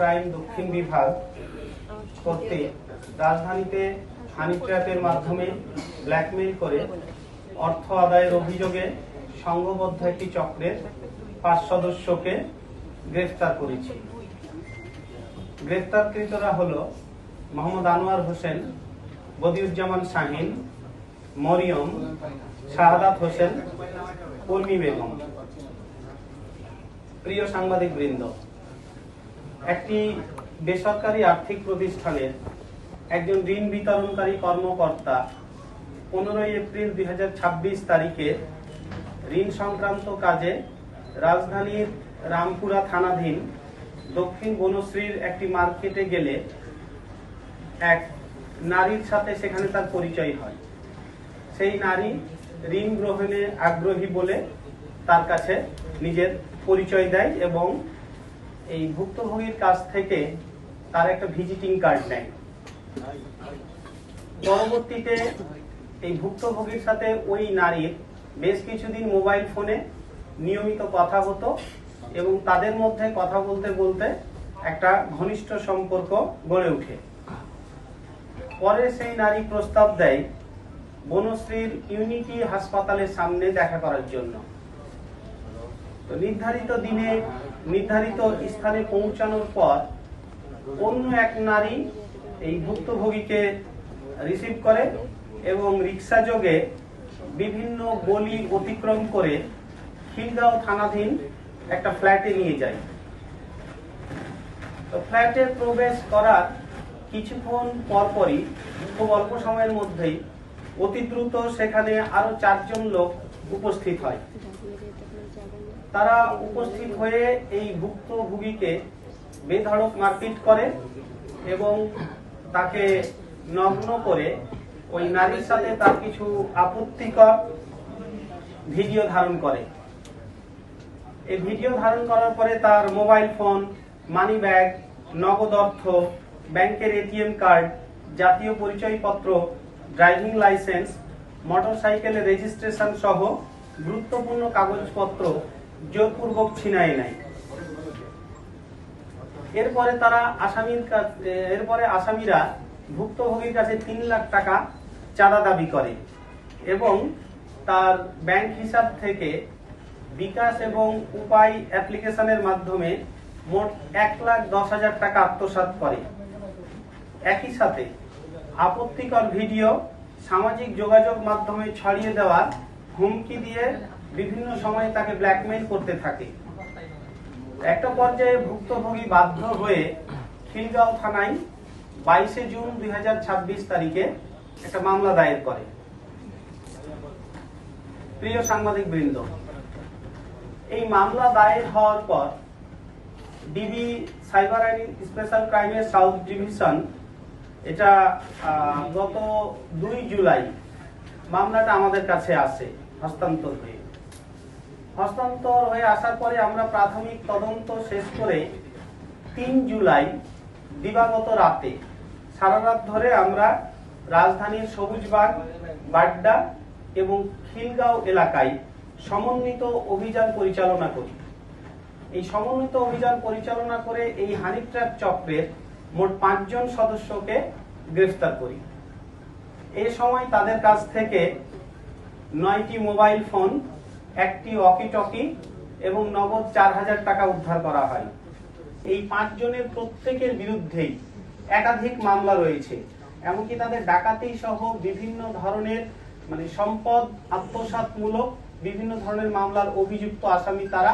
Crime দক্ষিণ বিভাগ কর্তৃক রাজধানীতে হানি ট্র্যাপের মাধ্যমে ব্ল্যাকমেইল করে অর্থ আদায়ের অভিযোগে সংঘবদ্ধ একটি চক্রের 5 সদস্যকে গ্রেফতার করেছি। গ্রেফতারকৃতরা হলো মোহাম্মদ আনোয়ার হোসেন, বদিউজ্জামান শাহিন, মরিয়ম, শাহাদাত হোসেন, উর্মি বেগম। প্রিয় সাংবাদিক বৃন্দ, একটি বেসরকারি আর্থিক প্রতিষ্ঠানের একজন ঋণ বিতরণকারী কর্মকর্তা 15 এপ্রিল 2026 তারিখে ঋণ সংক্রান্ত কাজে রাজধানীর রামপুরা থানাধীন দক্ষিণ বনশ্রীর একটি মার্কেটে গেলে এক নারীর সাথে সেখানে তার পরিচয় হয়। সেই নারী ঋণ গ্রহণে আগ্রহী বলে তার কাছে নিজের পরিচয় দেয় এবং এই ভুক্তভোগীর কাছ থেকে তার একটা ভিজিটিং কার্ড নেয়। পরবর্তীতে এই ভুক্তভোগীর সাথে ওই নারীর বেশ কিছুদিন মোবাইল ফোনে নিয়মিত কথা হতো এবং তাদের মধ্যে কথা বলতে বলতে একটা ঘনিষ্ঠ সম্পর্ক গড়ে ওঠে। পরে সেই নারী প্রস্তাব দেয় বনশ্রীর ইউনিটি হাসপাতালের সামনে দেখা করার জন্য। তো নির্ধারিত দিনে নির্ধারিত স্থানে পৌঁছানোর পর অন্য এক নারী এই ভুক্তভোগীকে রিসিভ করে এবং রিক্সা যোগে বিভিন্ন গলি অতিক্রম করে খিলগাঁও থানাধীন একটা ফ্ল্যাটে নিয়ে যায়। তো ফ্ল্যাটে প্রবেশ করার কিছুক্ষণ পরপরই, খুব অল্প সময়ের মধ্যেই অতি দ্রুত সেখানে আরো 4 জন লোক উপস্থিত হয়। তারা উপস্থিত হয়ে এই ভুক্তভোগীকে বেধড়ক মারপিট করে এবং তাকে নগ্ন করে ওই নারীর সাথে তার কিছু আপত্তিকর ভিডিও ধারণ করে। এই ভিডিও ধারণ করার পরে তার মোবাইল ফোন, মানি ব্যাগ, নগদ অর্থ, ব্যাংকের এটিএম কার্ড, জাতীয় পরিচয়পত্র, ড্রাইভিং লাইসেন্স, মোটরসাইকেলের রেজিস্ট্রেশন সহ গুরুত্বপূর্ণ কাগজপত্র জোরপূর্বক ছিনায় নেয়। এরপরে আসামিরা ভুক্তভোগীর কাছে 3 লাখ টাকা চাঁদা দাবি করে এবং তার ব্যাংক হিসাব থেকে বিকাশ এবং উপায় অ্যাপ্লিকেশনের মাধ্যমে মোট 1,10,000 টাকা আত্মসাৎ করে। একই সাথে আপত্তিকর ভিডিও সামাজিক যোগাযোগ মাধ্যমে ছড়িয়ে দেওয়ার হুমকি দিয়ে বিভিন্ন সময়ে তাকে ব্ল্যাকমেইল করতে থাকে। একটা পর্যায়ে ভুক্তভোগী বাধ্য হয়ে খিলগাঁও থানায় 22 জুন 2026 তারিখে একটা মামলা দায়ের করে। প্রিয় সাংবাদিক বৃন্দ, এই মামলা দায়ের হওয়ার পর ডিবি সাইবার আইন স্পেশাল ক্রাইমের সাউথ ডিভিশন এটা গত 2 জুলাই মামলাটা আমাদের কাছে আসে হস্তান্তর হয়ে আসার পরে আমরা প্রাথমিক তদন্ত শেষ করে 3 জুলাই দিবাগত রাতে সারা রাত ধরে আমরা রাজধানীর সবুজবাগ, বাড্ডা এবং খিলগাঁও এলাকায় সমন্বিত অভিযান পরিচালনা করি। এই সমন্বিত অভিযান পরিচালনা করে এই হানি ট্র্যাপ চক্রের মোট 5 জন সদস্যকে গ্রেফতার করি। এই সময় তাদের কাছ থেকে 9টি মোবাইল ফোন, 1টি ওয়াকি-টকি এবং নগদ 4,000 টাকা উদ্ধার করা হয়। এই 5 জনের প্রত্যেকের বিরুদ্ধেই একাধিক মামলা রয়েছে। এমনকি তাদের ডাকাতি সহ বিভিন্ন ধরনের সম্পদ আত্মসাৎমূলক বিভিন্ন ধরনের মামলার অভিযুক্ত আসামি তারা।